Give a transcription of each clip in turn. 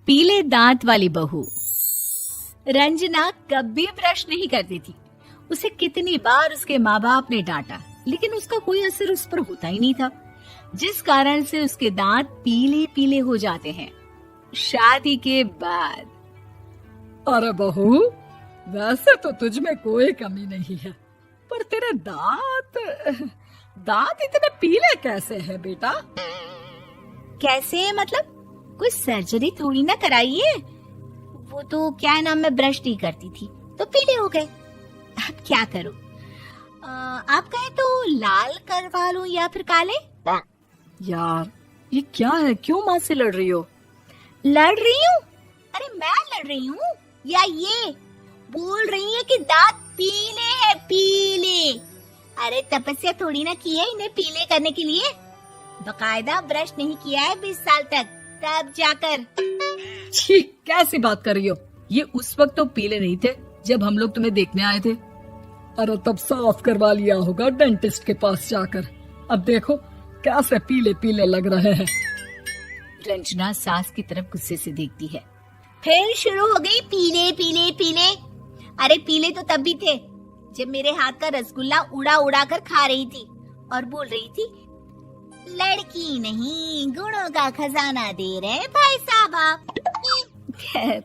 पीले दांत वाली बहू। रंजना कभी ब्रश नहीं करती थी। उसे कितनी बार उसके माँ बाप ने डांटा, लेकिन उसका कोई असर उस पर होता ही नहीं था, जिस कारण से उसके दांत पीले पीले हो जाते हैं। शादी के बाद अरे बहू, वैसे तो तुझ में कोई कमी नहीं है, पर तेरे दांत इतने पीले कैसे हैं बेटा? कैसे मतलब? कोई सर्जरी थोड़ी ना कराइए। वो तो क्या नाम, मैं ब्रश नहीं करती थी तो पीले हो गए। अब क्या करूं? आप कहें तो लाल करवा लूं या फिर काले? यार ये क्या है, क्यों माँ से लड़ रही हो? लड़ रही हूँ? अरे मैं लड़ रही हूँ या ये बोल रही है कि दांत पीले हैं, पीले। अरे तपस्या थोड़ी ना की है इन्हें पीले करने के लिए। बकायदा ब्रश नहीं किया है 20 साल तक, तब जाकर। छी, कैसी बात कर रही हो? ये उस वक्त तो पीले नहीं थे जब हम लोग तुम्हें देखने आए थे। अरे तब साफ करवा लिया होगा डेंटिस्ट के पास जाकर। अब देखो कैसे पीले पीले लग रहे हैं। रंजना सास की तरफ गुस्से से देखती है। फिर शुरू हो गई पीले पीले पीले। अरे पीले तो तब भी थे जब मेरे हाथ का रसगुल्ला उड़ा उड़ा कर खा रही थी और बोल रही थी, लड़की नहीं गुणों का खजाना दे रहे भाई साहब आप। खैर,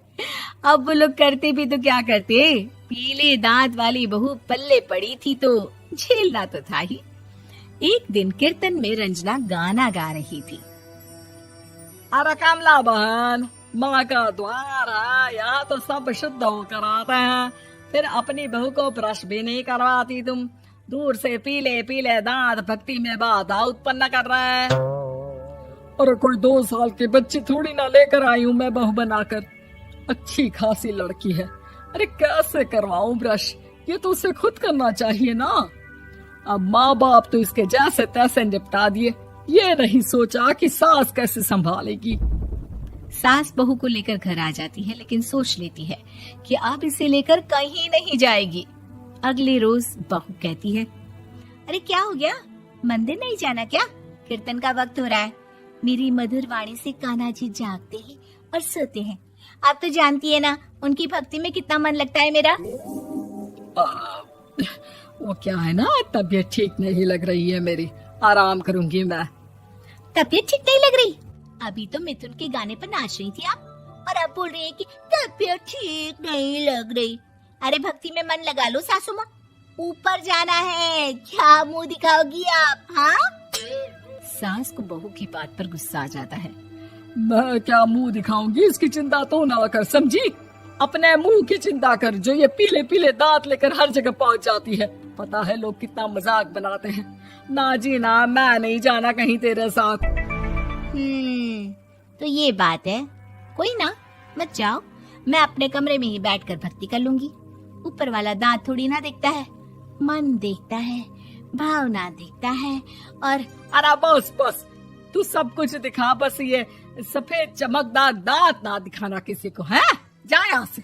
अब वो लोग करते भी तो क्या करते, पीले दांत वाली बहू पल्ले पड़ी थी तो झेलना तो था ही। एक दिन कीर्तन में रंजना गाना गा रही थी। अरे कमला बहन, माँ का द्वार है, यहाँ तो सब शुद्ध होकर आते हैं, फिर अपनी बहू को ब्रश भी नहीं करवाती तुम। दूर से पीले पीले दांत भक्ति में बाधा उत्पन्न कर रहे हैं। अरे कोई 2 साल की बच्ची थोड़ी ना लेकर आई हूँ मैं बहू बनाकर। अच्छी खासी लड़की है, अरे कैसे करवाऊं ब्रश? ये तो उसे खुद करना चाहिए ना। अब माँ बाप तो इसके जैसे तैसे निपटा दिए, ये नहीं सोचा कि सास कैसे संभालेगी। सास बहू को लेकर घर आ जाती है, लेकिन सोच लेती है कि अब इसे लेकर कहीं नहीं जाएगी। अगले रोज बहू कहती है, अरे क्या हो गया, मंदिर नहीं जाना क्या? कीर्तन का वक्त हो रहा है। मेरी मधुर वाणी से कान्हा जी जागते हैं और सोते हैं। आप तो जानती है ना उनकी भक्ति में कितना मन लगता है मेरा। वो क्या है ना, तबीयत ठीक नहीं लग रही है मेरी, आराम करूंगी मैं। तबीयत ठीक नहीं लग रही? अभी तो मिथुन के गाने पर नाच रही थी आप, और अब बोल रही है कि तबीयत ठीक नहीं लग रही। अरे भक्ति में मन लगा लो सासू माँ, ऊपर जाना है, क्या मुंह दिखाओगी आप? हाँ? सास को बहू की बात पर गुस्सा आ जाता है। मैं क्या मुंह दिखाऊंगी, इसकी चिंता तो ना कर, समझी? अपने मुंह की चिंता कर, जो ये पीले पीले दांत लेकर हर जगह पहुंच जाती है। पता है लोग कितना मजाक बनाते हैं। ना जी ना, मैं नहीं जाना कहीं तेरे साथ। तो ये बात है, कोई ना, मत जाओ, मैं अपने कमरे में ही बैठकर भक्ति कर लूंगी। ऊपर वाला दांत थोड़ी ना देखता है, मन देखता है, भावना देखता है। और अरे बस बस, तू सब कुछ दिखा, बस ये सफेद चमकदार दांत ना दिखाना किसी को, है? जा यहाँ से।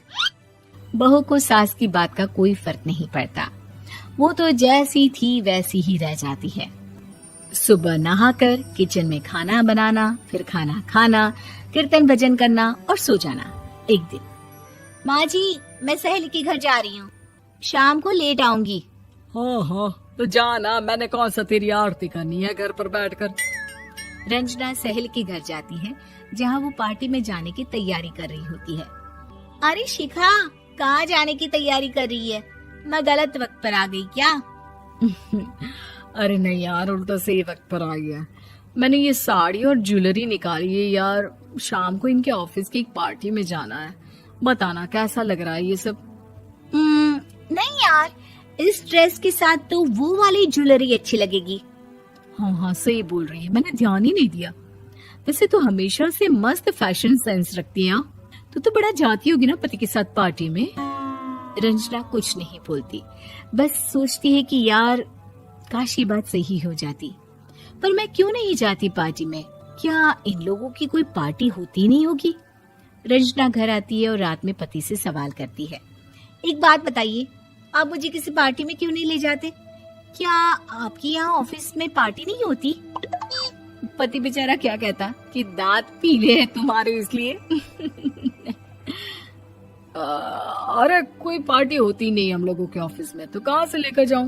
बहू को सास की बात का कोई फर्क नहीं पड़ता, वो तो जैसी थी वैसी ही रह जाती है। सुबह नहाकर किचन में खाना बनाना, फिर खाना खाना, कीर्तन भजन करना और सो जाना। एक दिन, माँ जी मैं सहेली के घर जा रही हूँ, शाम को लेट आऊंगी। हाँ हाँ तो जाना, मैंने कौन सा तेरी आरती करनी है घर पर बैठकर। रंजना सहेली के घर जाती है, जहाँ वो पार्टी में जाने की तैयारी कर रही होती है। अरे शिखा, कहाँ जाने की तैयारी कर रही है? मैं गलत वक्त पर आ गई क्या? अरे नहीं यार, उल्टा सही वक्त पर आ गया। मैंने ये साड़ी और ज्वेलरी निकाली है यार, शाम को इनके ऑफिस की एक पार्टी में जाना है। बताना कैसा लग रहा है ये सब? नहीं यार, इस ड्रेस के साथ तो वो वाली ज्वेलरी अच्छी लगेगी। हाँ हाँ सही बोल रही है, मैंने ध्यान ही नहीं दिया। वैसे तो हमेशा से मस्त फैशन सेंस रखती है। तो बड़ा जाती होगी ना पति के साथ पार्टी में। रंजना कुछ नहीं बोलती, बस सोचती है कि यार काश ये बात सही हो जाती, पर मैं क्यों नहीं जाती पार्टी में? क्या इन लोगों की कोई पार्टी होती नहीं होगी? रंजना घर आती है और रात में पति से सवाल करती है, एक बात बताइए, आप मुझे किसी पार्टी में क्यों नहीं ले जाते? क्या आपकी यहाँ ऑफिस में पार्टी नहीं होती? पति बेचारा क्या कहता कि दांत पीले हैं तुम्हारे इसलिए। अरे कोई पार्टी होती नहीं हम लोगों के ऑफिस में, तो कहाँ से लेकर जाऊं?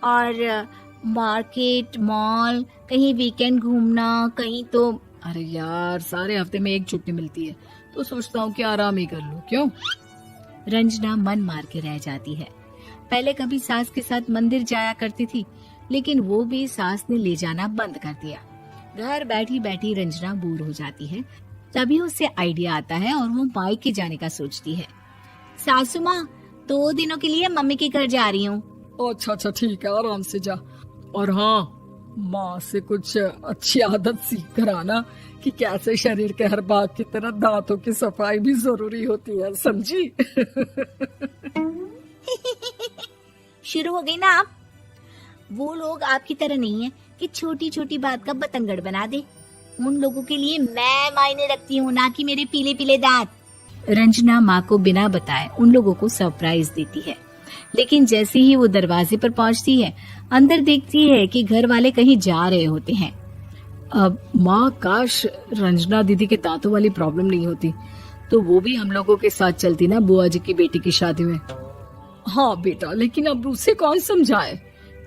और मार्केट, मॉल, कहीं वीकेंड घूमना, कहीं तो। अरे यार, सारे हफ्ते में एक छुट्टी मिलती है, तो सोचता हूँ कि आराम ही कर लूं। क्यों? रंजना मन मार के रह जाती है। पहले कभी सास के साथ मंदिर जाया करती थी, लेकिन वो भी सास ने ले जाना बंद कर दिया। घर बैठी बैठी रंजना बोर हो जाती है। तभी उसे आइडिया आता है और वो मायके जाने का सोचती है। सासू माँ, 2 दिनों के लिए मम्मी के घर जा रही हूँ। अच्छा अच्छा, ठीक है, आराम से जा। और हाँ, माँ से कुछ अच्छी आदत सीख कर आना कि कैसे शरीर के हर भाग की तरह दांतों की सफाई भी जरूरी होती है, समझी? शुरू हो गई ना आप। वो लोग आपकी तरह नहीं है कि छोटी छोटी बात का बतंगड़ बना दे। उन लोगों के लिए मैं मायने रखती हूँ, ना कि मेरे पीले पीले दांत। रंजना माँ को बिना बताए उन लोगों को सरप्राइज देती है, लेकिन जैसे ही वो दरवाजे पर पहुंचती है, अंदर देखती है कि घर वाले कहीं जा रहे होते हैं। अब माँ, काश रंजना दीदी के दांतों वाली प्रॉब्लम नहीं होती, तो वो भी हम लोगों के साथ चलती ना बुआ जी की बेटी की शादी में। हाँ बेटा, लेकिन अब उसे कौन समझाए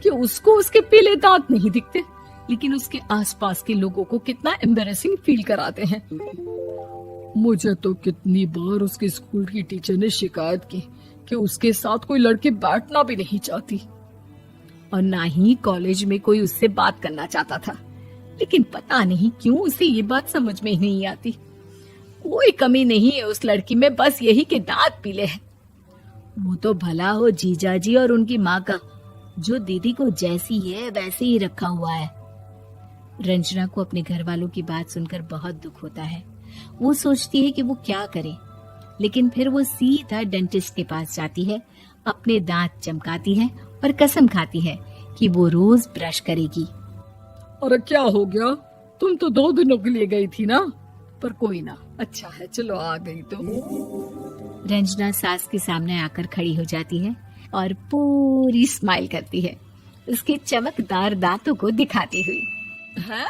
कि उसको उसके पीले दांत नहीं दिखते, लेकिन उसके आसपास के लोगों को कितना एम्बैरेसिंग फील कराते हैं। मुझे तो कितनी बार उसके स्कूल की टीचर ने शिकायत की कि उसके साथ कोई लड़की बैठना भी नहीं चाहती, और ना ही कॉलेज में कोई उससे बात करना चाहता था। लेकिन पता नहीं क्यों उसे ये बात समझ में ही नहीं आती। कोई कमी नहीं है उस लड़की में, बस यही कि दांत पीले हैं। वो तो भला हो जीजा जी और उनकी माँ का, जो दीदी को जैसी है वैसे ही रखा हुआ है। रंजना को अपने घर वालों की बात सुनकर बहुत दुख होता है। वो सोचती है कि वो क्या करे, लेकिन फिर वो सीधा डेंटिस्ट के पास जाती है, अपने दांत चमकाती है और कसम खाती है कि वो रोज ब्रश करेगी। अरे क्या हो गया? तुम तो 2 दिनों के लिए गई थी ना, पर कोई ना, अच्छा है, चलो आ गई तो। रंजना सास के सामने आकर खड़ी हो जाती है और पूरी स्माइल करती है, उसके चमकदार दांतों को दिखाती हुई। हैं?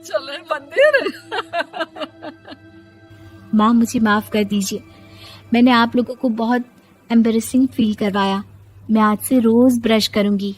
चले मंदिर। माँ, मुझे माफ कर दीजिए, मैंने आप लोगों को बहुत एम्बैरेसिंग फील करवाया। मैं आज से रोज ब्रश करूंगी।